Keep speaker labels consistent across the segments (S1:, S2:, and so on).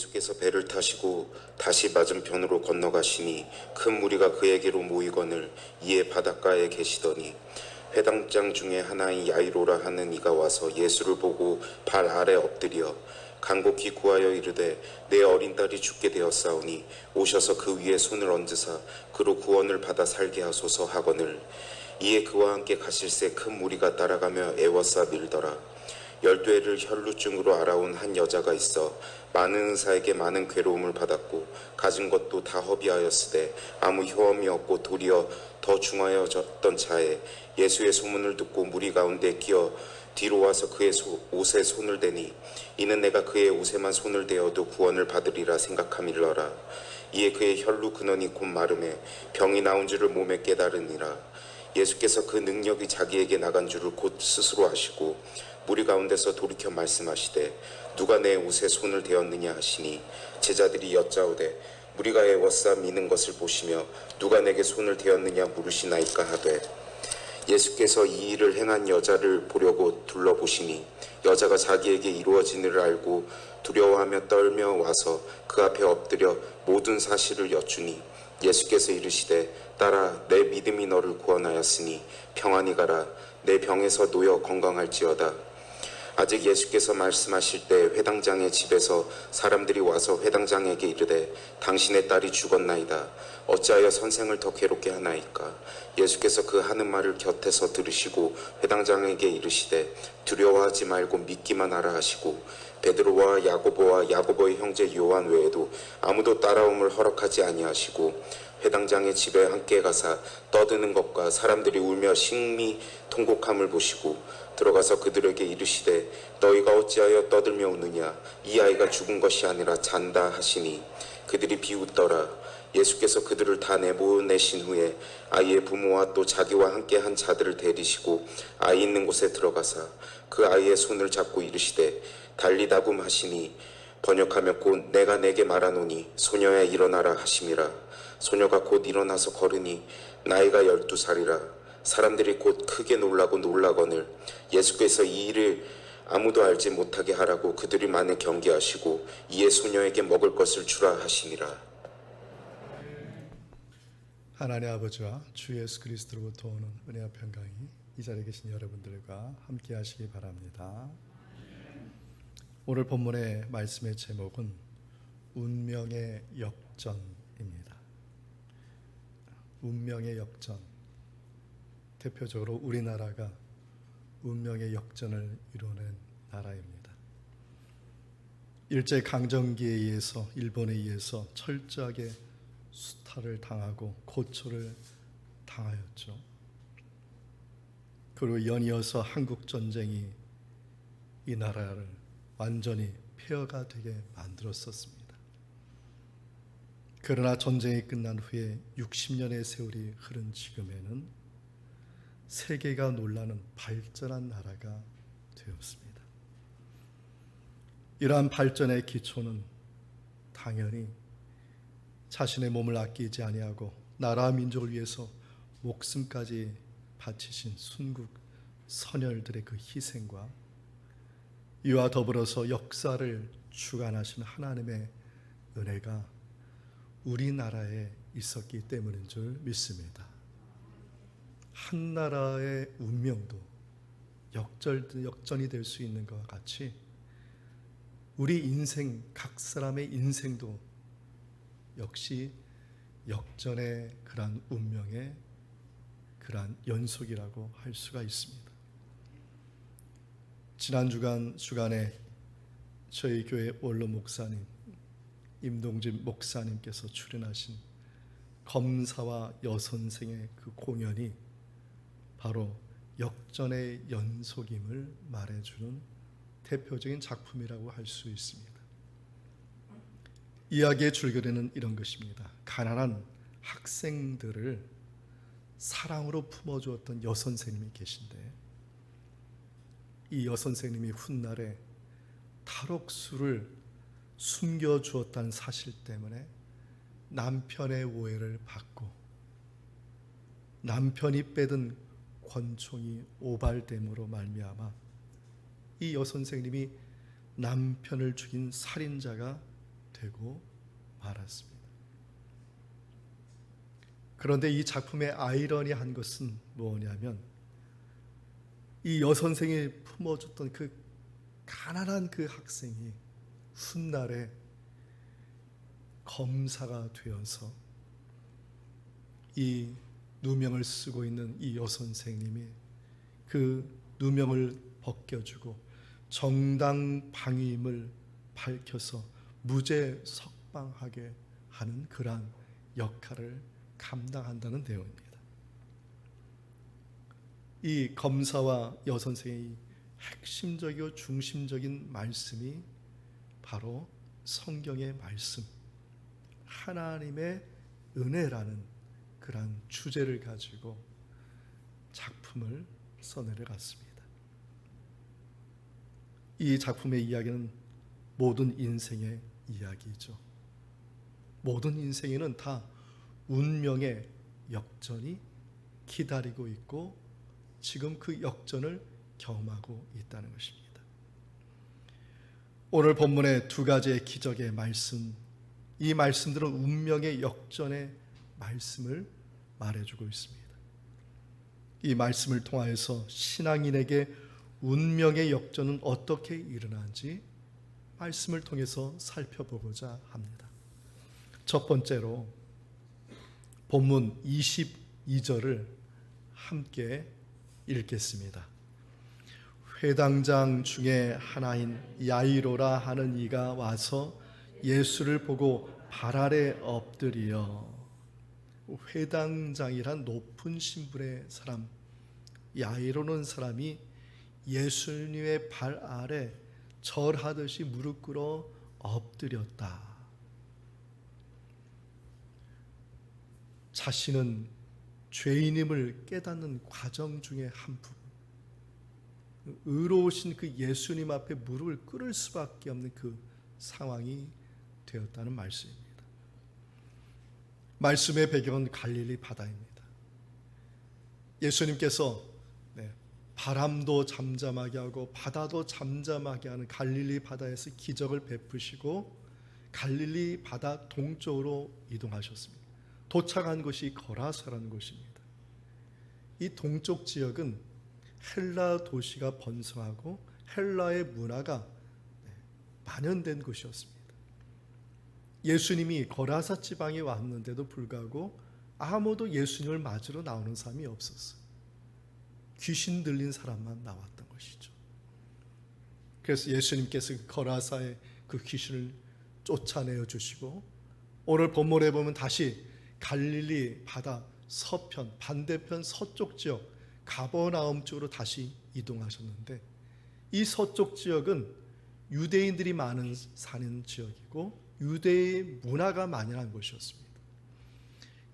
S1: 예수께서 배를 타시고 다시 맞은편으로 건너가시니 큰 무리가 그에게로 모이거늘 이에 바닷가에 계시더니 회당장 중에 하나인 야이로라 하는 이가 와서 예수를 보고 발 아래 엎드려 간곡히 구하여 이르되 내 어린 딸이 죽게 되었사오니 오셔서 그 위에 손을 얹으사 그로 구원을 받아 살게 하소서 하거늘 이에 그와 함께 가실새 큰 무리가 따라가며 애워싸 밀더라. 12해를 혈루증으로 알아온 한 여자가 있어 많은 의사에게 많은 괴로움을 받았고 가진 것도 다 허비하였으되 아무 효험이 없고 도리어 더 중하여졌던 차에 예수의 소문을 듣고 무리 가운데 끼어 뒤로 와서 그의 옷에 손을 대니 이는 내가 그의 옷에만 손을 대어도 구원을 받으리라 생각함일러라. 이에 그의 혈루 근원이 곧 마름에 병이 나온 줄을 몸에 깨달으니라. 예수께서 그 능력이 자기에게 나간 줄을 곧 스스로 아시고 무리 가운데서 돌이켜 말씀하시되 누가 내 옷에 손을 대었느냐 하시니 제자들이 여짜오되 무리가 애워싸 미는 것을 보시며 누가 내게 손을 대었느냐 물으시나이까 하되 예수께서 이 일을 행한 여자를 보려고 둘러보시니 여자가 자기에게 이루어진 일을 알고 두려워하며 떨며 와서 그 앞에 엎드려 모든 사실을 여쭈니 예수께서 이르시되 딸아 내 믿음이 너를 구원하였으니 평안히 가라 내 병에서 놓여 건강할지어다. 아직 예수께서 말씀하실 때 회당장의 집에서 사람들이 와서 회당장에게 이르되 당신의 딸이 죽었나이다. 어찌하여 선생을 더 괴롭게 하나이까. 예수께서 그 하는 말을 곁에서 들으시고 회당장에게 이르시되 두려워하지 말고 믿기만 하라 하시고 베드로와 야고보와 야고보의 형제 요한 외에도 아무도 따라옴을 허락하지 아니하시고 회당장의 집에 함께 가사 떠드는 것과 사람들이 울며 식미 통곡함을 보시고 들어가서 그들에게 이르시되 너희가 어찌하여 떠들며 우느냐 이 아이가 죽은 것이 아니라 잔다 하시니 그들이 비웃더라. 예수께서 그들을 다 내보내신 후에 아이의 부모와 또 자기와 함께 한 자들을 데리시고 아이 있는 곳에 들어가사 그 아이의 손을 잡고 이르시되 달리다굼 하시니 번역하며 곧 내가 내게 말하노니 소녀야 일어나라 하심이라. 소녀가 곧 일어나서 걸으니 나이가 12살이라. 사람들이 곧 크게 놀라고 놀라거늘 예수께서 이 일을 아무도 알지 못하게 하라고 그들이 많이 경계하시고 이에 소녀에게 먹을 것을 주라 하시니라.
S2: 하나님 아버지와 주 예수 그리스도로부터 오는 은혜와 평강이 이 자리에 계신 여러분들과 함께 하시기 바랍니다. 오늘 본문의 말씀의 제목은 운명의 역전입니다. 운명의 역전. 대표적으로 우리나라가 운명의 역전을 이뤄낸 나라입니다. 일제강점기에 의해서 일본에 의해서 철저하게 수탈을 당하고 고초를 당하였죠. 그리고 연이어서 한국전쟁이 이 나라를 완전히 폐허가 되게 만들었었습니다. 그러나 전쟁이 끝난 후에 60년의 세월이 흐른 지금에는 세계가 놀라는 발전한 나라가 되었습니다. 이러한 발전의 기초는 당연히 자신의 몸을 아끼지 아니하고 나라와 민족을 위해서 목숨까지 바치신 순국 선열들의 그 희생과 이와 더불어서 역사를 주관하신 하나님의 은혜가 우리나라에 있었기 때문인 줄 믿습니다. 한 나라의 운명도 역전이 될 수 있는 것과 같이 우리 인생, 각 사람의 인생도 역시 역전의 그러한 운명의 그러한 연속이라고 할 수가 있습니다. 지난 주간에 저희 교회 원로 목사님 임동진 목사님께서 출연하신 검사와 여선생의 그 공연이 바로 역전의 연속임을 말해주는 대표적인 작품이라고 할 수 있습니다. 이야기의 줄거리는 이런 것입니다. 가난한 학생들을 사랑으로 품어주었던 여선생님이 계신데 이 여선생님이 훗날에 탈옥수를 숨겨주었다는 사실 때문에 남편의 오해를 받고 남편이 빼든 권총이 오발됨으로 말미암아 이 여선생님이 남편을 죽인 살인자가 되고 말았습니다. 그런데 이 작품의 아이러니한 것은 뭐냐면 이 여선생이 품어줬던 그 가난한 그 학생이 훗날에 검사가 되어서 이 누명을 쓰고 있는 이 여선생님이 그 누명을 벗겨주고 정당방위임을 밝혀서 무죄 석방하게 하는 그러한 역할을 감당한다는 내용입니다. 이 검사와 여선생의 핵심적이고 중심적인 말씀이 바로 성경의 말씀, 하나님의 은혜라는 그러한 주제를 가지고 작품을 써내려갔습니다. 이 작품의 이야기는 모든 인생의 이야기죠. 모든 인생에는 다 운명의 역전이 기다리고 있고 지금 그 역전을 경험하고 있다는 것입니다. 오늘 본문의 두 가지의 기적의 말씀, 이 말씀들은 운명의 역전의 말씀을 말해주고 있습니다. 이 말씀을 통하여서 신앙인에게 운명의 역전은 어떻게 일어나는지 말씀을 통해서 살펴보고자 합니다. 첫 번째로 본문 22절을 함께 읽겠습니다. 회당장 중에 하나인 야이로라 하는 이가 와서 예수를 보고 발 아래 엎드리어. 회당장이란 높은 신분의 사람, 야이로는 사람이 예수님의 발 아래 절하듯이 무릎 꿇어 엎드렸다. 자신은 죄인임을 깨닫는 과정 중에 한 부분, 의로우신 그 예수님 앞에 무릎을 꿇을 수밖에 없는 그 상황이 되었다는 말씀입니다. 말씀의 배경은 갈릴리 바다입니다. 예수님께서 바람도 잠잠하게 하고 바다도 잠잠하게 하는 갈릴리 바다에서 기적을 베푸시고 갈릴리 바다 동쪽으로 이동하셨습니다. 도착한 곳이 거라사라는 곳입니다. 이 동쪽 지역은 헬라 도시가 번성하고 헬라의 문화가 만연된 곳이었습니다. 예수님이 거라사 지방에 왔는데도 불구하고 아무도 예수님을 맞으러 나오는 사람이 없었어요. 귀신 들린 사람만 나왔던 것이죠. 그래서 예수님께서 거라사의 그 귀신을 쫓아내어 주시고 오늘 본문에 보면 다시 갈릴리 바다 서편 반대편 서쪽 지역 가버나움 쪽으로 다시 이동하셨는데 이 서쪽 지역은 유대인들이 많은 사는 지역이고 유대의 문화가 만연한 곳이었습니다.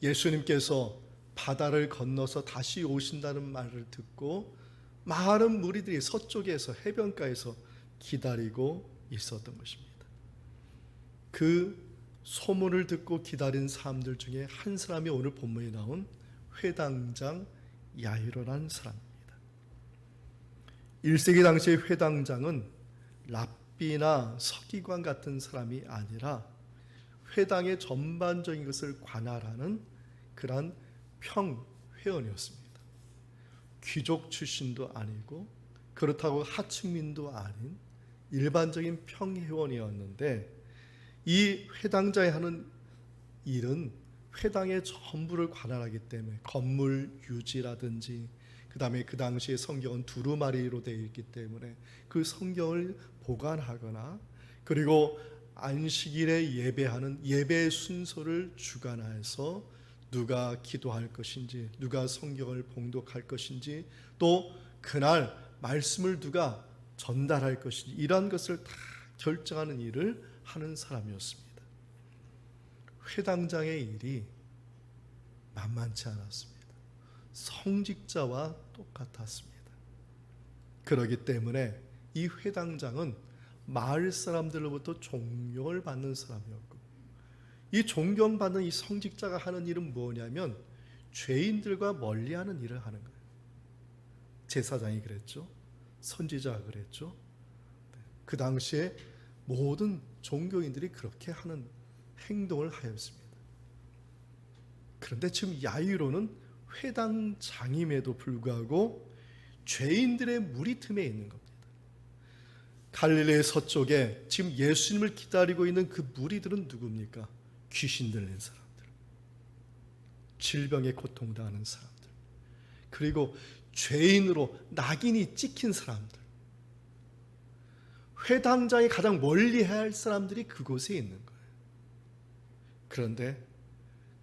S2: 예수님께서 바다를 건너서 다시 오신다는 말을 듣고 많은 무리들이 서쪽에서 해변가에서 기다리고 있었던 것입니다. 그 소문을 듣고 기다린 사람들 중에 한 사람이 오늘 본문에 나온 회당장 야이로라는 사람입니다. 1세기 당시의 회당장은 랍비나 서기관 같은 사람이 아니라 회당의 전반적인 것을 관할하는 그러한 평회원이었습니다. 귀족 출신도 아니고 그렇다고 하층민도 아닌 일반적인 평회원이었는데 이 회당장이 하는 일은 회당의 전부를 관할하기 때문에 건물 유지라든지 그 다음에 그 당시에 성경은 두루마리로 되어 있기 때문에 그 성경을 보관하거나 그리고 안식일에 예배하는 예배 순서를 주관하여서 누가 기도할 것인지 누가 성경을 봉독할 것인지 또 그날 말씀을 누가 전달할 것인지 이러한 것을 다 결정하는 일을 하는 사람이었습니다. 회당장의 일이 만만치 않았습니다. 성직자와 똑같았습니다. 그렇기 때문에 이 회당장은 마을 사람들로부터 존경을 받는 사람이었고 이 존경받는 이 성직자가 하는 일은 뭐냐면 죄인들과 멀리하는 일을 하는 거예요. 제사장이 그랬죠. 선지자가 그랬죠. 그 당시에 모든 종교인들이 그렇게 하는 행동을 하였습니다. 그런데 지금 야이로는 회당장임에도 불구하고 죄인들의 무리 틈에 있는 겁니다. 갈릴리 서쪽에 지금 예수님을 기다리고 있는 그 무리들은 누굽니까? 귀신 들린 사람들, 질병에 고통당하는 사람들, 그리고 죄인으로 낙인이 찍힌 사람들, 회당장이 가장 멀리해야 할 사람들이 그곳에 있는 거예요. 그런데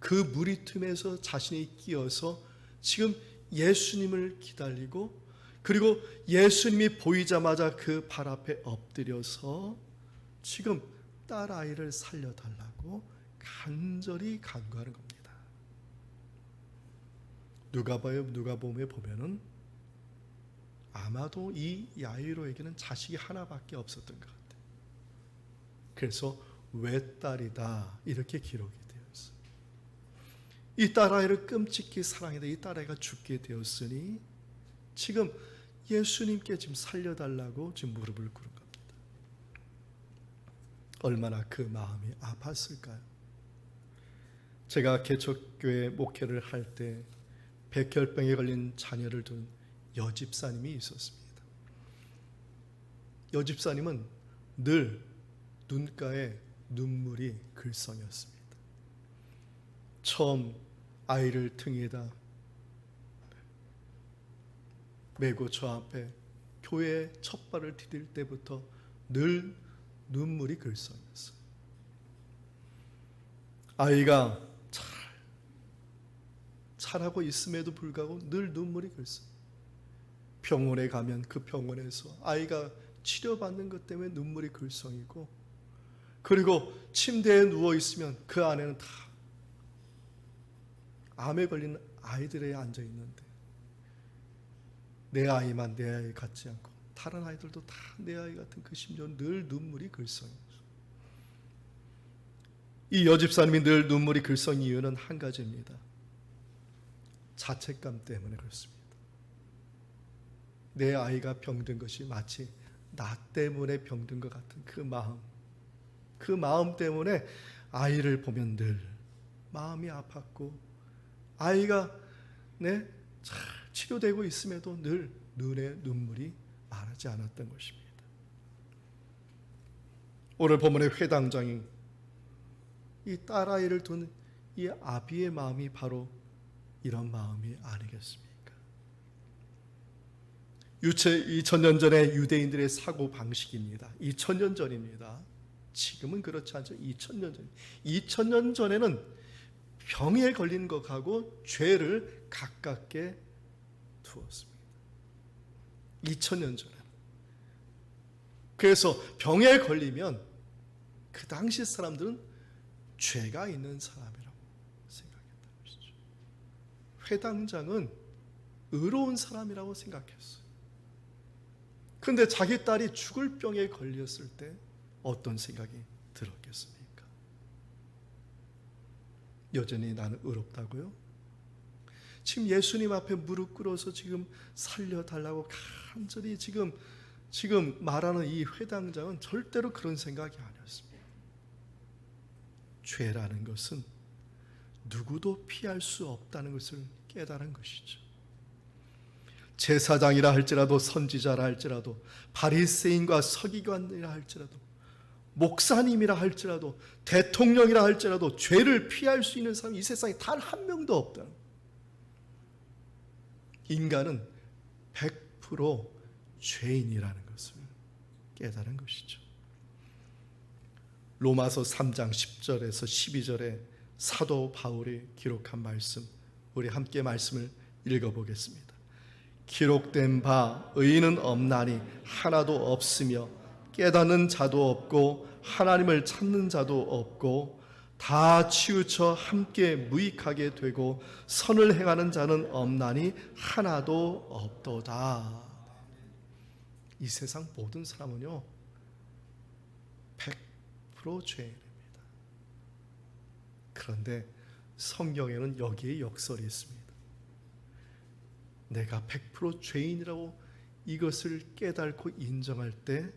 S2: 그 무리 틈에서 자신이 끼어서 지금 예수님을 기다리고, 그리고 예수님이 보이자마자 그 발 앞에 엎드려서 지금 딸아이를 살려달라고 간절히 간구하는 겁니다. 누가복음에 보면은 아마도 이 야이로에게는 자식이 하나밖에 없었던 것 같아요. 그래서 외딸이다 이렇게 기록이 되었어요. 이 딸아이를 끔찍히 사랑했는데 이 딸아이가 죽게 되었으니 지금 예수님께 지금 살려달라고 지금 무릎을 꿇은 겁니다. 얼마나 그 마음이 아팠을까요? 제가 개척교회 목회를 할 때 백혈병에 걸린 자녀를 둔 여집사님이 있었습니다. 여집사님은 늘 눈가에 눈물이 글썽였습니다. 처음 아이를 등에다 메고 저 앞에 교회에 첫 발을 디딜 때부터 늘 눈물이 글썽였어요. 아이가 잘하고 있음에도 불구하고 늘 눈물이 글썽. 병원에 가면 그 병원에서 아이가 치료받는 것 때문에 눈물이 글썽이고, 그리고 침대에 누워 있으면 그 안에는 다 암에 걸린 아이들이 앉아 있는데 내 아이만 내 아이 같지 않고 다른 아이들도 다 내 아이 같은 그 심정, 늘 눈물이 글썽이죠. 이 여집사님이 늘 눈물이 글썽인 이유는 한 가지입니다. 자책감 때문에 그렇습니다. 내 아이가 병든 것이 마치 나 때문에 병든 것 같은 그 마음 때문에 아이를 보면 늘 마음이 아팠고, 아이가 잘 치료되고 있음에도 늘 눈에 눈물이 마르지 않았던 것입니다. 오늘 본문의 회당장이 이 딸아이를 둔 이 아비의 마음이 바로 이런 마음이 아니겠습니까? 2000년 전의 유대인들의 사고 방식입니다. 2000년 전입니다. 지금은 그렇지 않죠. 2000년 전. 2000년 전에는 병에 걸린 것하고 죄를 가깝게 두었습니다. 2000년 전에. 그래서 병에 걸리면 그 당시 사람들은 죄가 있는 사람이라고 생각했던 것이죠. 회당장은 의로운 사람이라고 생각했어요. 그런데 자기 딸이 죽을 병에 걸렸을 때 어떤 생각이 들었겠습니까? 여전히 나는 의롭다고요? 지금 예수님 앞에 무릎 꿇어서 지금 살려달라고 간절히 지금 말하는 이 회당장은 절대로 그런 생각이 아니었습니다. 죄라는 것은 누구도 피할 수 없다는 것을 깨달은 것이죠. 제사장이라 할지라도, 선지자라 할지라도, 바리새인과 서기관이라 할지라도, 목사님이라 할지라도, 대통령이라 할지라도 죄를 피할 수 있는 사람이 이 세상에 단 한 명도 없다는 거예요. 인간은 100% 죄인이라는 것을 깨달은 것이죠. 로마서 3장 10절에서 12절에 사도 바울이 기록한 말씀, 우리 함께 말씀을 읽어보겠습니다. 기록된 바 의인은 없나니 하나도 없으며 깨닫는 자도 없고 하나님을 찾는 자도 없고 다 치우쳐 함께 무익하게 되고 선을 행하는 자는 없나니 하나도 없도다. 이 세상 모든 사람은요 100% 죄인입니다. 그런데 성경에는 여기에 역설이 있습니다. 내가 100% 죄인이라고 이것을 깨닫고 인정할 때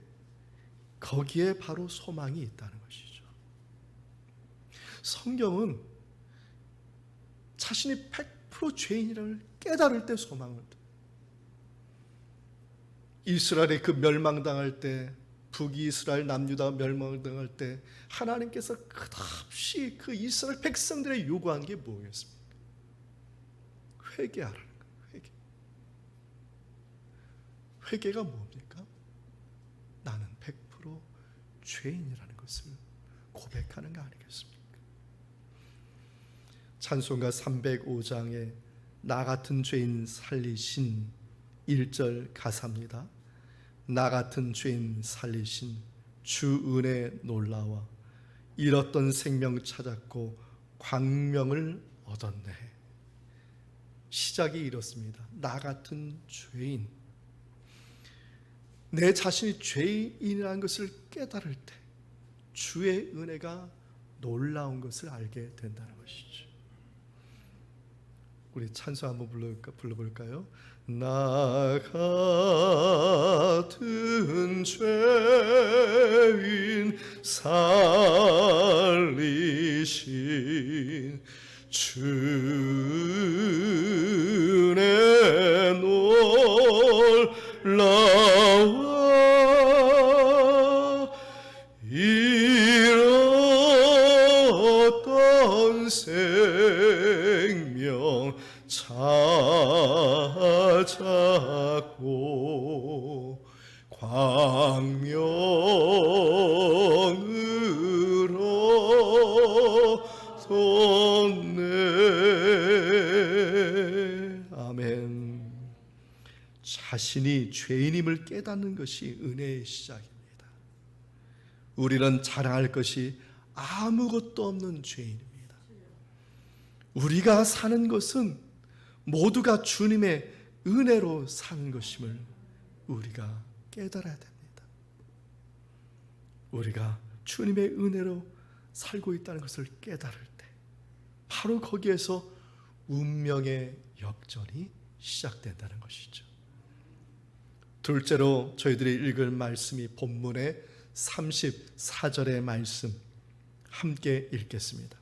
S2: 거기에 바로 소망이 있다는 것이죠. 성경은 자신이 100% 죄인이라는 깨달을 때 소망을 둬요. 이스라엘이 그 멸망당할 때, 북이스라엘 남유다가 멸망당할 때 하나님께서 끝없이 그 이스라엘 백성들의 요구한 게 뭐였습니까? 회개하라는 거예요. 회개가 뭡니까? 나는 100% 죄인이라는 것을 고백하는 거 아니겠습니까? 찬송가 305장에 나 같은 죄인 살리신 1절 가사입니다. 나 같은 죄인 살리신 주 은혜 놀라와 잃었던 생명 찾았고 광명을 얻었네. 시작이 이렇습니다. 나 같은 죄인, 내 자신이 죄인이라는 것을 깨달을 때 주의 은혜가 놀라운 것을 알게 된다는 것이죠. 우리 찬송 한번 불러볼까요? 나 같은 죄인 살리신 주 은혜 놀라와 잃었던 생명 찾았고 광명으로 돋네. 아멘. 자신이 죄인임을 깨닫는 것이 은혜의 시작입니다. 우리는 자랑할 것이 아무것도 없는 죄인입니다. 우리가 사는 것은 모두가 주님의 은혜로 사는 것임을 우리가 깨달아야 됩니다. 우리가 주님의 은혜로 살고 있다는 것을 깨달을 때 바로 거기에서 운명의 역전이 시작된다는 것이죠. 둘째로 저희들이 읽을 말씀이 본문의 34절의 말씀 함께 읽겠습니다.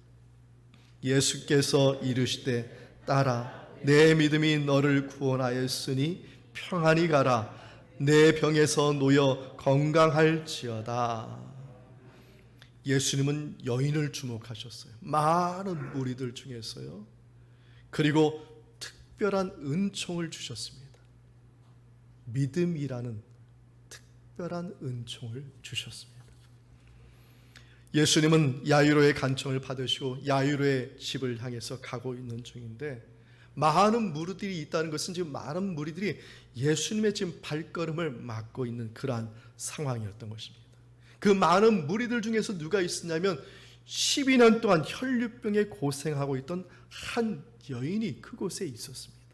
S2: 예수께서 이르시되 딸아 내 믿음이 너를 구원하였으니 평안히 가라 내 병에서 놓여 건강할지어다. 예수님은 여인을 주목하셨어요. 많은 무리들 중에서요. 그리고 특별한 은총을 주셨습니다. 믿음이라는 특별한 은총을 주셨습니다. 예수님은 야이로의 간청을 받으시고 야이로의 집을 향해서 가고 있는 중인데 많은 무리들이 있다는 것은 지금 많은 무리들이 예수님의 지금 발걸음을 막고 있는 그러한 상황이었던 것입니다. 그 많은 무리들 중에서 누가 있었냐면 12년 동안 혈류병에 고생하고 있던 한 여인이 그곳에 있었습니다.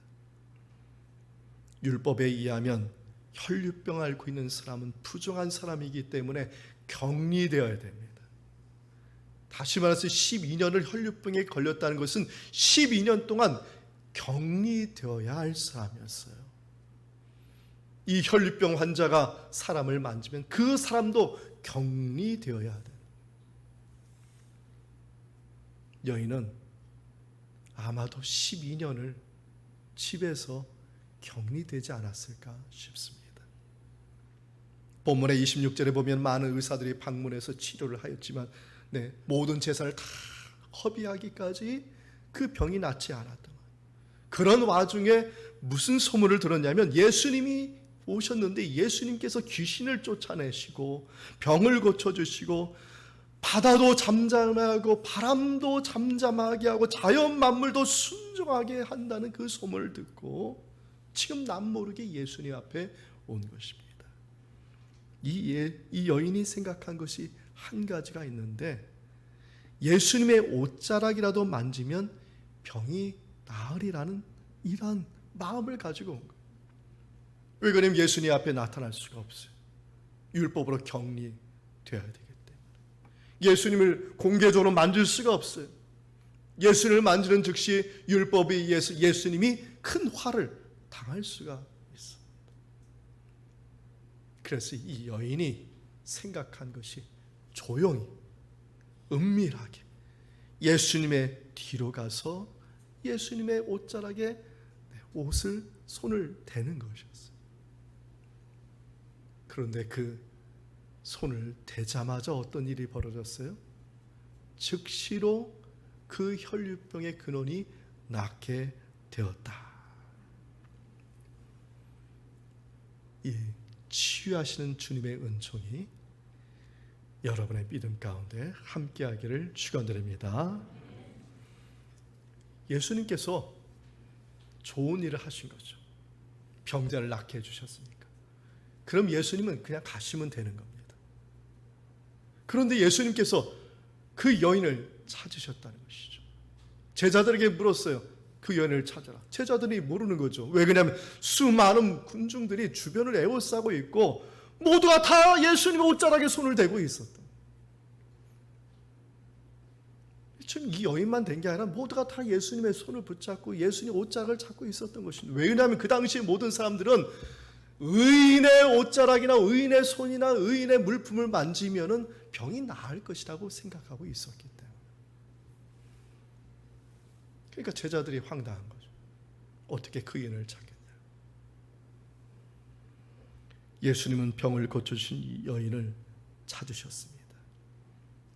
S2: 율법에 의하면 혈류병 앓고 있는 사람은 부정한 사람이기 때문에 격리되어야 됩니다. 다시 말해서 12년을 혈류병에 걸렸다는 것은 12년 동안 격리되어야 할 사람이었어요. 이 혈류병 환자가 사람을 만지면 그 사람도 격리되어야 돼요. 여인은 아마도 12년을 집에서 격리되지 않았을까 싶습니다. 본문의 26절에 보면 많은 의사들이 방문해서 치료를 하였지만 모든 재산을 다 허비하기까지 그 병이 낫지 않았던 거예요. 그런 와중에 무슨 소문을 들었냐면 예수님이 오셨는데 예수님께서 귀신을 쫓아내시고 병을 고쳐주시고 바다도 잠잠하고 바람도 잠잠하게 하고 자연 만물도 순종하게 한다는 그 소문을 듣고 지금 남모르게 예수님 앞에 온 것입니다. 이 여인이 생각한 것이 한 가지가 있는데 예수님의 옷자락이라도 만지면 병이 나으리라는 이러한 마음을 가지고 온 거예요. 왜 그러냐면 예수님 앞에 나타날 수가 없어요. 율법으로 격리되어야 되기 때문에. 예수님을 공개적으로 만질 수가 없어요. 예수님을 만지는 즉시 율법에 의해서 예수님이 큰 화를 당할 수가 있습니다. 그래서 이 여인이 생각한 것이 조용히 은밀하게 예수님의 뒤로 가서 예수님의 옷자락에 옷을 손을 대는 것이었어요. 그런데 그 손을 대자마자 어떤 일이 벌어졌어요? 즉시로 그 혈류병의 근원이 낫게 되었다. 이 치유하시는 주님의 은총이 여러분의 믿음 가운데 함께하기를 축원드립니다. 예수님께서 좋은 일을 하신 거죠. 병자를 낫게 해주셨으니까. 그럼 예수님은 그냥 가시면 되는 겁니다. 그런데 예수님께서 그 여인을 찾으셨다는 것이죠. 제자들에게 물었어요. 그 여인을 찾아라. 제자들이 모르는 거죠. 왜 그러냐면 수많은 군중들이 주변을 에워싸고 있고 모두가 다 예수님의 옷자락에 손을 대고 있었다. 지금 이 여인만 된 게 아니라 모두가 다 예수님의 손을 붙잡고 예수님 옷자락을 잡고 있었던 것입니다. 왜냐하면 그 당시 모든 사람들은 의인의 옷자락이나 의인의 손이나 의인의 물품을 만지면은 병이 나을 것이라고 생각하고 있었기 때문에. 그러니까 제자들이 황당한 거죠. 어떻게 그 여인을 찾겠냐. 예수님은 병을 고쳐주신 여인을 찾으셨습니다.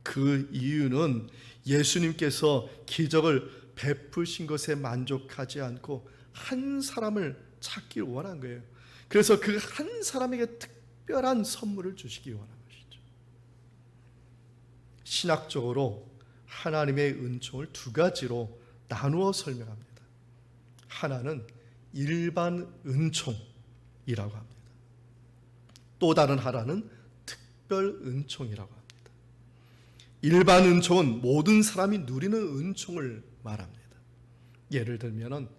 S2: 그 이유는 예수님께서 기적을 베푸신 것에 만족하지 않고 한 사람을 찾길 원한 거예요. 그래서 그 한 사람에게 특별한 선물을 주시기 원한 것이죠. 신학적으로 하나님의 은총을 두 가지로 나누어 설명합니다. 하나는 일반 은총이라고 합니다. 또 다른 하나는 특별 은총이라고 합니다. 일반 은총은 모든 사람이 누리는 은총을 말합니다. 예를 들면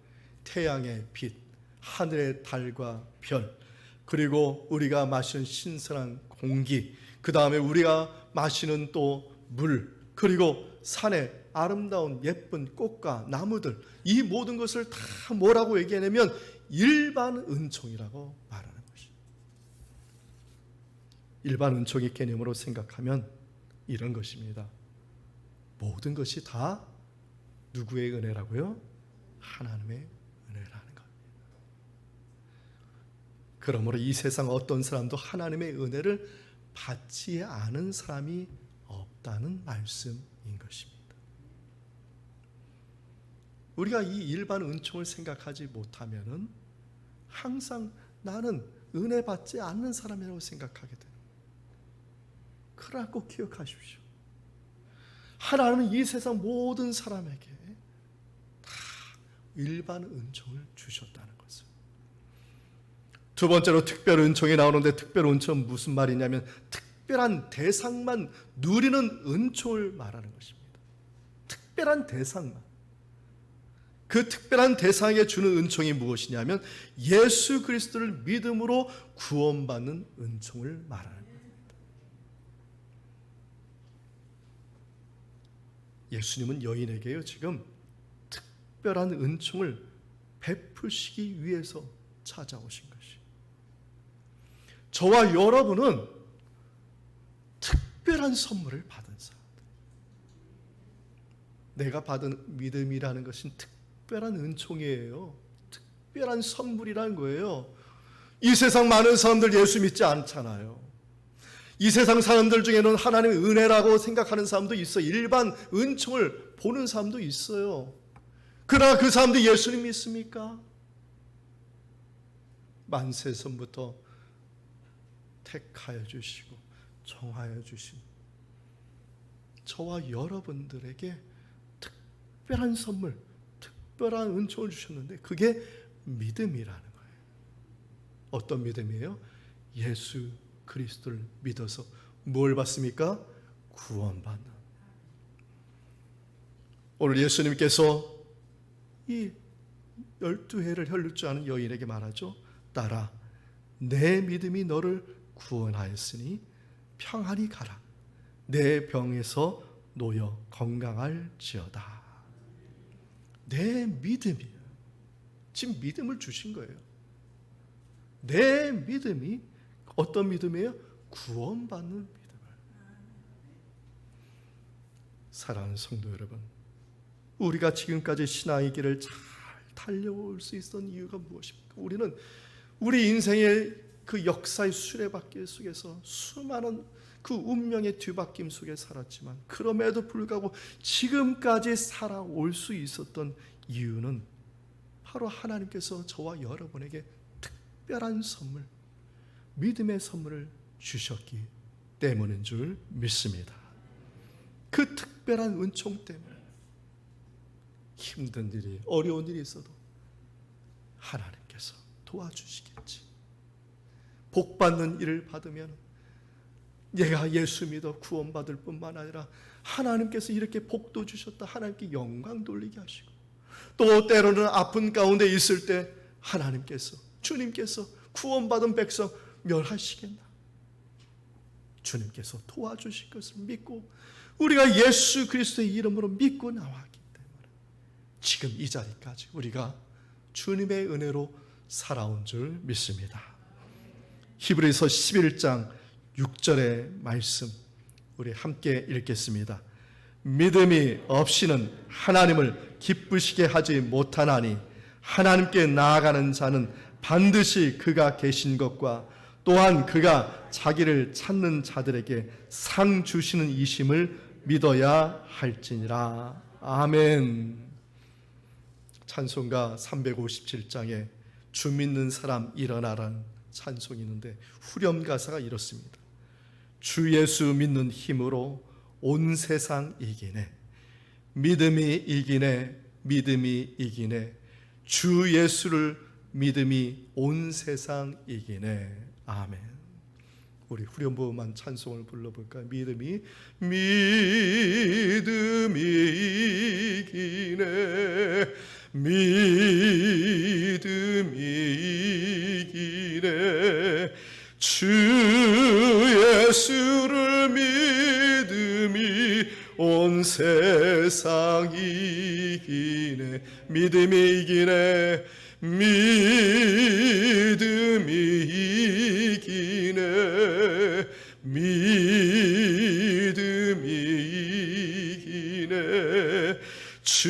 S2: 태양의 빛, 하늘의 달과 별, 그리고 우리가 마시는 신선한 공기, 그 다음에 우리가 마시는 또 물, 그리고 산의 아름다운 예쁜 꽃과 나무들, 이 모든 것을 다 뭐라고 얘기하냐면 일반 은총이라고 말하는 것입니다. 일반 은총의 개념으로 생각하면 이런 것입니다. 모든 것이 다 누구의 은혜라고요? 하나님의 은혜라는 겁니다. 그러므로 이 세상 어떤 사람도 하나님의 은혜를 받지 않은 사람이 없다는 말씀인 것입니다. 우리가 이 일반 은총을 생각하지 못하면은 항상 나는 은혜 받지 않는 사람이라고 생각하게 됩니다. 그러나 꼭 기억하십시오. 하나님은 이 세상 모든 사람에게 다 일반 은총을 주셨다는 것을. 두 번째로 특별 은총이 나오는데 특별 은총은 무슨 말이냐면 특별한 대상만 누리는 은총을 말하는 것입니다. 특별한 대상만. 그 특별한 대상에게 주는 은총이 무엇이냐면 예수 그리스도를 믿음으로 구원받는 은총을 말하는 겁니다. 예수님은 여인에게요 지금 특별한 은총을 베푸시기 위해서 찾아오신 것이. 저와 여러분은 특별한 선물을 받은 사람들. 내가 받은 믿음이라는 것은 특별한 은총이에요. 특별한 선물이라는 거예요. 이 세상 많은 사람들 예수 믿지 않잖아요. 이 세상 사람들 중에는 하나님의 은혜라고 생각하는 사람도 있어요. 일반 은총을 보는 사람도 있어요. 그러나 그 사람들이 예수님 믿습니까? 만세선부터 택하여 주시고 정하여 주신 저와 여러분들에게 특별한 선물, 특별한 은총을 주셨는데 그게 믿음이라는 거예요. 어떤 믿음이에요? 예수 그리스도를 믿어서 뭘 받습니까? 구원받는. 오늘 예수님께서 이 12해를 혈루증하는 여인에게 말하죠. 딸아, 내 믿음이 너를 구원하였으니 평안히 가라. 내 병에서 놓여 건강할지어다. 내 믿음이에요. 지금 믿음을 주신 거예요. 내 믿음이 어떤 믿음이에요? 구원받는 믿음을. 사랑하는 성도 여러분, 우리가 지금까지 신앙의 길을 잘 달려올 수 있었던 이유가 무엇입니까? 우리는 우리 인생의 그 역사의 수레바퀴 속에서 수많은 그 운명의 뒤바뀜 속에 살았지만, 그럼에도 불구하고 지금까지 살아올 수 있었던 이유는 바로 하나님께서 저와 여러분에게 특별한 선물, 믿음의 선물을 주셨기 때문인 줄 믿습니다. 그 특별한 은총 때문에 힘든 일이, 어려운 일이 있어도 하나님께서 도와주시겠지. 복받는 일을 받으면 얘가 예수 믿어 구원받을 뿐만 아니라 하나님께서 이렇게 복도 주셨다, 하나님께 영광 돌리게 하시고, 또 때로는 아픈 가운데 있을 때 하나님께서, 주님께서 구원받은 백성 멸하시겠나? 주님께서 도와주실 것을 믿고 우리가 예수 그리스도의 이름으로 믿고 나왔기 때문에 지금 이 자리까지 우리가 주님의 은혜로 살아온 줄 믿습니다. 히브리서 11장 6절의 말씀 우리 함께 읽겠습니다. 믿음이 없이는 하나님을 기쁘시게 하지 못하나니 하나님께 나아가는 자는 반드시 그가 계신 것과 또한 그가 자기를 찾는 자들에게 상 주시는 이심을 믿어야 할지니라. 아멘. 찬송가 357장에 주 믿는 사람 일어나라는 찬송이 있는데 후렴 가사가 이렇습니다. 주 예수 믿는 힘으로 온 세상 이기네. 믿음이 이기네. 믿음이 이기네. 주 예수를 믿음이 온 세상 이기네. 아멘. 우리 후렴부만 찬송을 불러볼까요? 믿음이 이기네. 믿음이 이기네. 주 예수를 믿음이 온 세상 이기네. 믿음이 이기네. 믿음이 이기네. 믿음이 이기네. 주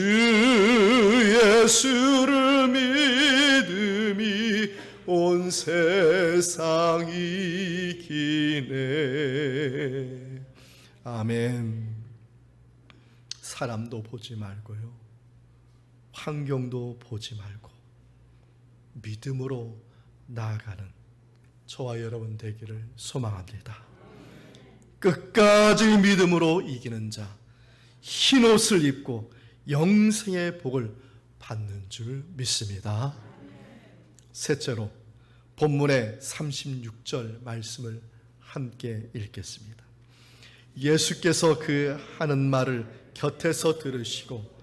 S2: 예수를 믿음이 온 세상 이기네. 아멘. 사람도 보지 말고요, 환경도 보지 말고 믿음으로 나아가는 저와 여러분 되기를 소망합니다. 끝까지 믿음으로 이기는 자, 흰옷을 입고 영생의 복을 받는 줄 믿습니다. 셋째로 본문의 36절 말씀을 함께 읽겠습니다. 예수께서 그 하는 말을 곁에서 들으시고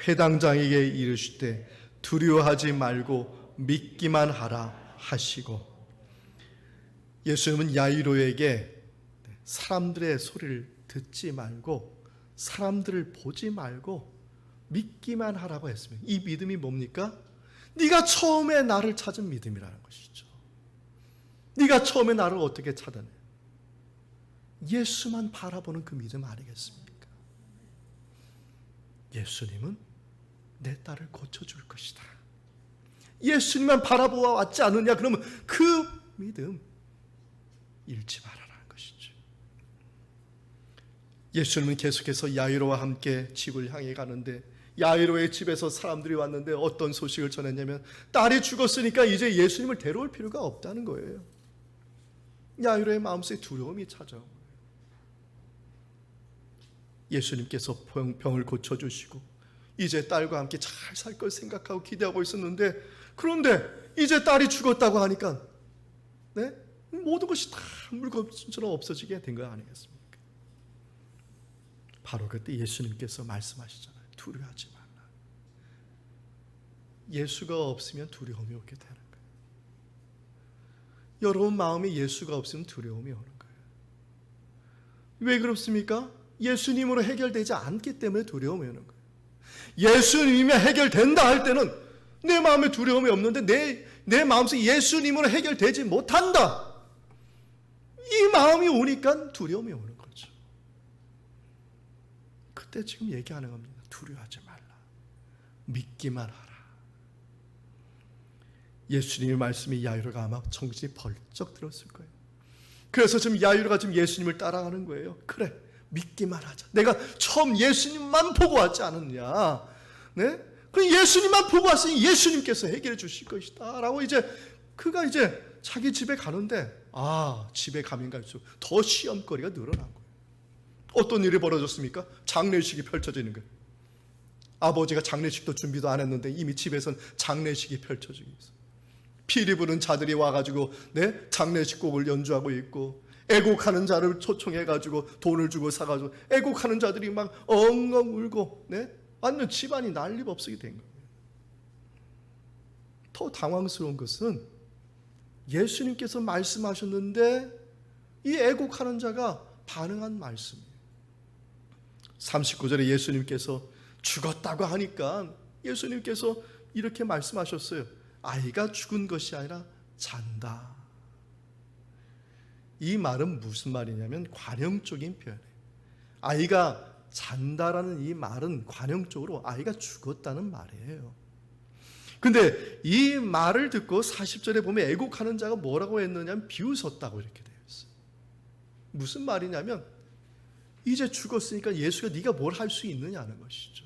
S2: 회당장에게 이르시되 두려워하지 말고 믿기만 하라 하시고, 예수님은 야이로에게 사람들의 소리를 듣지 말고 사람들을 보지 말고 믿기만 하라고 했습니다. 이 믿음이 뭡니까? 네가 처음에 나를 찾은 믿음이라는 것이죠. 네가 처음에 나를 어떻게 찾아내? 예수만 바라보는 그 믿음 아니겠습니까? 예수님은 내 딸을 고쳐줄 것이다. 예수님만 바라보아 왔지 않느냐? 그러면 그 믿음 잃지 말아라는 것이죠. 예수님은 계속해서 야이로와 함께 집을 향해 가는데, 야이로의 집에서 사람들이 왔는데 어떤 소식을 전했냐면 딸이 죽었으니까 이제 예수님을 데려올 필요가 없다는 거예요. 야이로의 마음속에 두려움이 찾아온 거예요. 예수님께서 병을 고쳐주시고 이제 딸과 함께 잘 살 걸 생각하고 기대하고 있었는데, 그런데 이제 딸이 죽었다고 하니까 모든 것이 다 물건처럼 없어지게 된 거 아니겠습니까? 바로 그때 예수님께서 말씀하시잖아요. 두려워하지 말라. 예수가 없으면 두려움이 오게 되는 거예요. 여러분 마음에 예수가 없으면 두려움이 오는 거예요. 왜 그렇습니까? 예수님으로 해결되지 않기 때문에 두려움이 오는 거예요. 예수님이 해결된다 할 때는 내 마음에 두려움이 없는데 내 마음속에 예수님으로 해결되지 못한다. 이 마음이 오니까 두려움이 오는 거죠. 그때 지금 얘기하는 겁니다. 두려워하지 말라. 믿기만 하라. 예수님의 말씀이 야이로가 아마 정신이 벌쩍 들었을 거예요. 그래서 지금 야이로가 지금 예수님을 따라가는 거예요. 그래, 믿기만 하자. 내가 처음 예수님만 보고 왔지 않았냐. 네? 그 예수님만 보고 왔으니 예수님께서 해결해 주실 것이다 라고 그가 자기 집에 가는데 집에 가면 갈수록 더 시험거리가 늘어난 거예요. 어떤 일이 벌어졌습니까? 장례식이 펼쳐지는 거예요. 아버지가 장례식도 준비도 안 했는데 이미 집에선 장례식이 펼쳐지고 있어요. 피리 부는 자들이 와가지고 장례식 곡을 연주하고 있고, 애곡하는 자를 초청해가지고 돈을 주고 사가지고 애곡하는 자들이 막 엉엉 울고 완전 집안이 난리법석이 된 거예요. 더 당황스러운 것은 예수님께서 말씀하셨는데 이 애곡하는 자가 반응한 말씀이에요. 39절에 예수님께서 죽었다고 하니까 예수님께서 이렇게 말씀하셨어요. 아이가 죽은 것이 아니라 잔다. 이 말은 무슨 말이냐면 관용적인 표현이에요. 아이가 잔다라는 이 말은 관용적으로 아이가 죽었다는 말이에요. 근데 이 말을 듣고 40절에 보면 애곡하는 자가 뭐라고 했느냐면 비웃었다고 이렇게 되어 있어요. 무슨 말이냐면 이제 죽었으니까 예수가 네가 뭘 할 수 있느냐는 것이죠.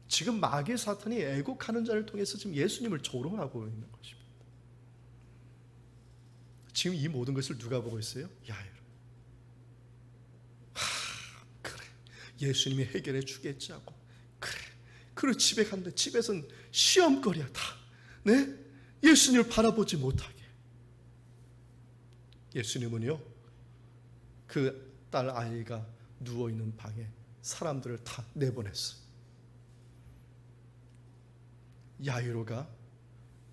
S2: 지금 마귀 사탄이 애곡하는 자를 통해서 지금 예수님을 조롱하고 있는 것입니다. 지금 이 모든 것을 누가 보고 있어요? 야이로. 그래, 예수님이 해결해 주겠지 하고, 그래 집에 갔는데 집에선 시험거리야 다. 예수님을 바라보지 못하게. 예수님은요, 그 딸 아이가 누워있는 방에 사람들을 다 내보냈어요. 야이로가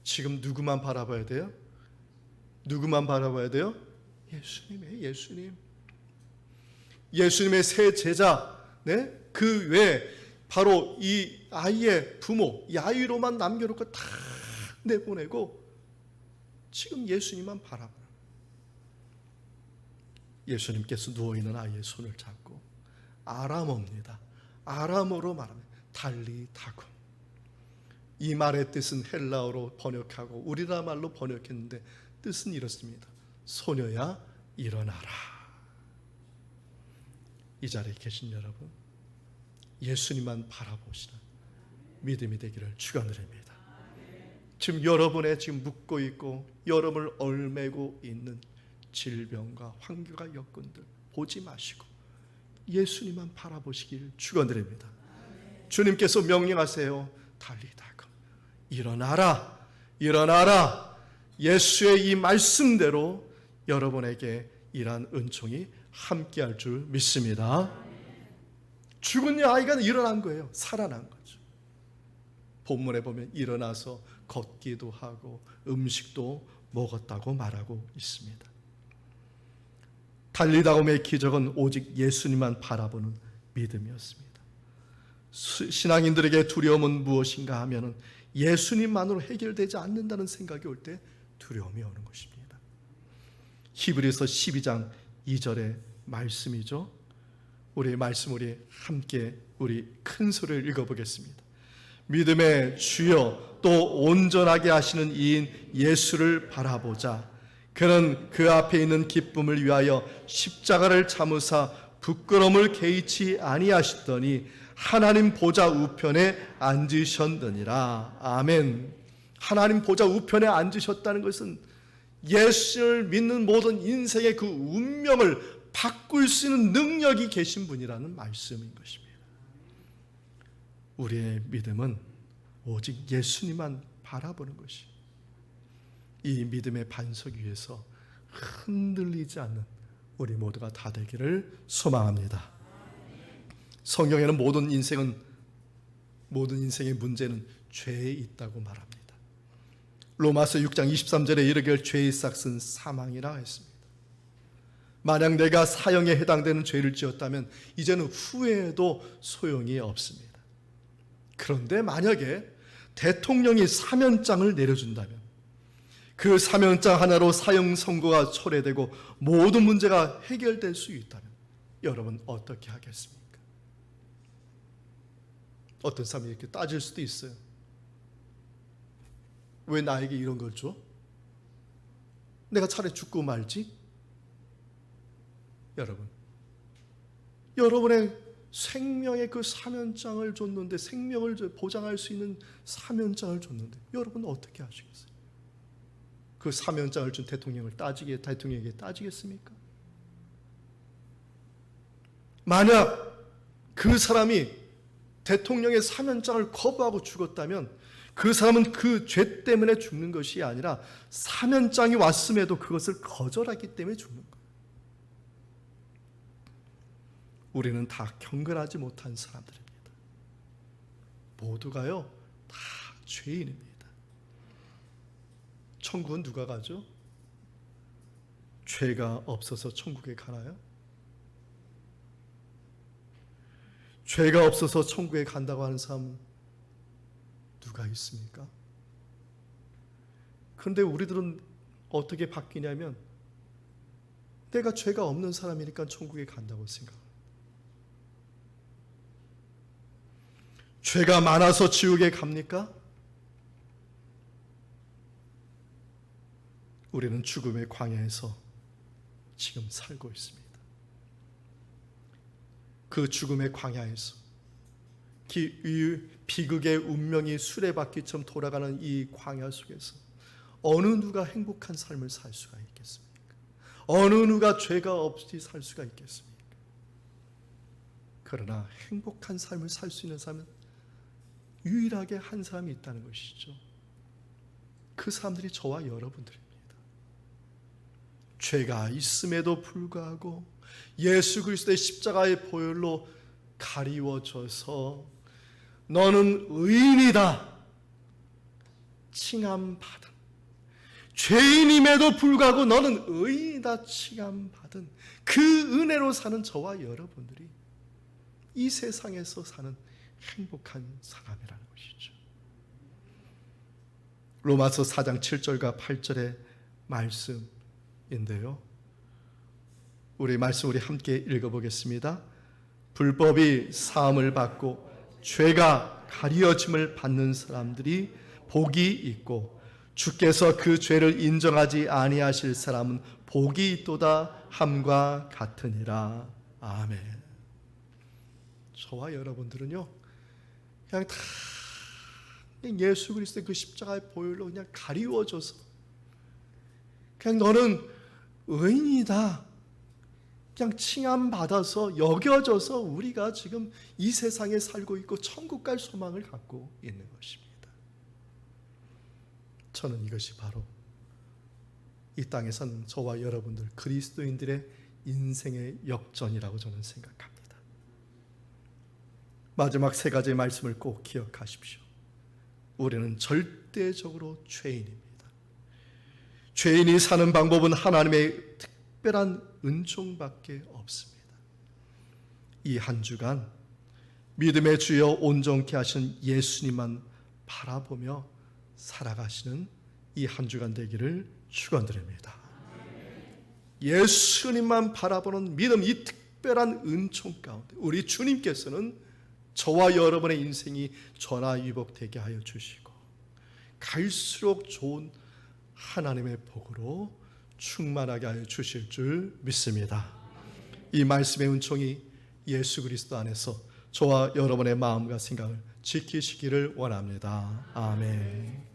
S2: 지금 누구만 바라봐야 돼요? 누구만 바라봐야 돼요? 예수님이에요. 예수님. 예수님의 세 제자, 그 외에 바로 이 아이의 부모 야이로만 남겨놓고 다 내보내고 지금 예수님만 바라봐요. 예수님께서 누워있는 아이의 손을 잡고 아람어입니다. 아람어로 말하면 달리다고. 이 말의 뜻은 헬라어로 번역하고 우리나라 말로 번역했는데 뜻은 이렇습니다. 소녀야 일어나라. 이 자리에 계신 여러분, 예수님만 바라보시는 믿음이 되기를 축원드립니다. 지금 여러분의 지금 묻고 있고 여러분을 얽매고 있는 질병과 환경과 여건들 보지 마시고 예수님만 바라보시길 축원드립니다. 주님께서 명령하세요. 달리다가 일어나라, 일어나라. 예수의 이 말씀대로 여러분에게 이러한 은총이 함께할 줄 믿습니다. 죽은 아이가 일어난 거예요. 살아난 거죠. 본문에 보면 일어나서 걷기도 하고 음식도 먹었다고 말하고 있습니다. 달리다움의 기적은 오직 예수님만 바라보는 믿음이었습니다. 신앙인들에게 두려움은 무엇인가 하면 예수님만으로 해결되지 않는다는 생각이 올 때 두려움이 오는 것입니다. 히브리서 12장 2절의 말씀이죠. 우리 말씀 함께 큰 소리를 읽어보겠습니다. 믿음의 주여 또 온전하게 하시는 이인 예수를 바라보자. 그는 그 앞에 있는 기쁨을 위하여 십자가를 참으사 부끄러움을 개의치 아니하시더니 하나님 보좌 우편에 앉으셨느니라. 아멘. 하나님 보좌 우편에 앉으셨다는 것은 예수를 믿는 모든 인생의 그 운명을 바꿀 수 있는 능력이 계신 분이라는 말씀인 것입니다. 우리의 믿음은 오직 예수님만 바라보는 것이, 이 믿음의 반석 위에서 흔들리지 않는 우리 모두가 다 되기를 소망합니다. 성경에는 모든 인생의 문제는 죄에 있다고 말합니다. 로마서 6장 23절에 이르기를 죄의 싹은 사망이라 했습니다. 만약 내가 사형에 해당되는 죄를 지었다면 이제는 후회해도 소용이 없습니다. 그런데 만약에 대통령이 사면장을 내려준다면 그 사명장 하나로 사형 선고가 철회되고 모든 문제가 해결될 수 있다면 여러분 어떻게 하겠습니까? 어떤 사람이 이렇게 따질 수도 있어요. 왜 나에게 이런 걸 줘? 내가 차라리 죽고 말지? 여러분의 생명의 그 사면장을 줬는데, 생명을 보장할 수 있는 사면장을 줬는데 여러분 어떻게 하시겠어요? 그 사면장을 준 대통령에게 따지겠습니까? 만약 그 사람이 대통령의 사면장을 거부하고 죽었다면 그 사람은 그 죄 때문에 죽는 것이 아니라 사면장이 왔음에도 그것을 거절하기 때문에 죽는 거예요. 우리는 다 경건하지 못한 사람들입니다. 모두가요 다 죄인입니다. 천국은 누가 가죠? 죄가 없어서 천국에 가나요? 죄가 없어서 천국에 간다고 하는 사람 누가 있습니까? 그런데 우리들은 어떻게 바뀌냐면 내가 죄가 없는 사람이니까 천국에 간다고 생각합니다. 죄가 많아서 지옥에 갑니까? 우리는 죽음의 광야에서 지금 살고 있습니다. 그 죽음의 광야에서 비극의 운명이 수레바퀴처럼 돌아가는 이 광야 속에서 어느 누가 행복한 삶을 살 수가 있겠습니까? 어느 누가 죄가 없이 살 수가 있겠습니까? 그러나 행복한 삶을 살 수 있는 사람은 유일하게 한 사람이 있다는 것이죠. 그 사람들이 저와 여러분들입니다. 죄가 있음에도 불구하고 예수 그리스도의 십자가의 보혈로 가리워져서 너는 의인이다 칭함받은, 죄인임에도 불구하고 너는 의인이다 칭함받은 그 은혜로 사는 저와 여러분들이 이 세상에서 사는 행복한 사람이라는 것이죠. 로마서 4장 7절과 8절의 말씀인데요, 우리 말씀 함께 읽어보겠습니다. 불법이 사함을 받고 죄가 가리어짐을 받는 사람들이 복이 있고 주께서 그 죄를 인정하지 아니하실 사람은 복이 있도다 함과 같으니라. 아멘. 저와 여러분들은요 그냥 다 예수 그리스도의 그 십자가의 보혈로 그냥 가리워져서 그냥 너는 의인이다 그냥 칭함받아서 여겨져서 우리가 지금 이 세상에 살고 있고 천국 갈 소망을 갖고 있는 것입니다. 저는 이것이 바로 이 땅에 산 저와 여러분들 그리스도인들의 인생의 역전이라고 저는 생각합니다. 마지막 세 가지의 말씀을 꼭 기억하십시오. 우리는 절대적으로 죄인입니다. 죄인이 사는 방법은 하나님의 특별한 은총밖에 없습니다. 이 한 주간 믿음의 주여 온전케 하신 예수님만 바라보며 살아가시는 이 한 주간 되기를 축원드립니다. 예수님만 바라보는 믿음, 이 특별한 은총 가운데 우리 주님께서는 저와 여러분의 인생이 전화위복되게 하여 주시고 갈수록 좋은 하나님의 복으로 충만하게 하여 주실 줄 믿습니다. 이 말씀의 은총이 예수 그리스도 안에서 저와 여러분의 마음과 생각을 지키시기를 원합니다. 아멘.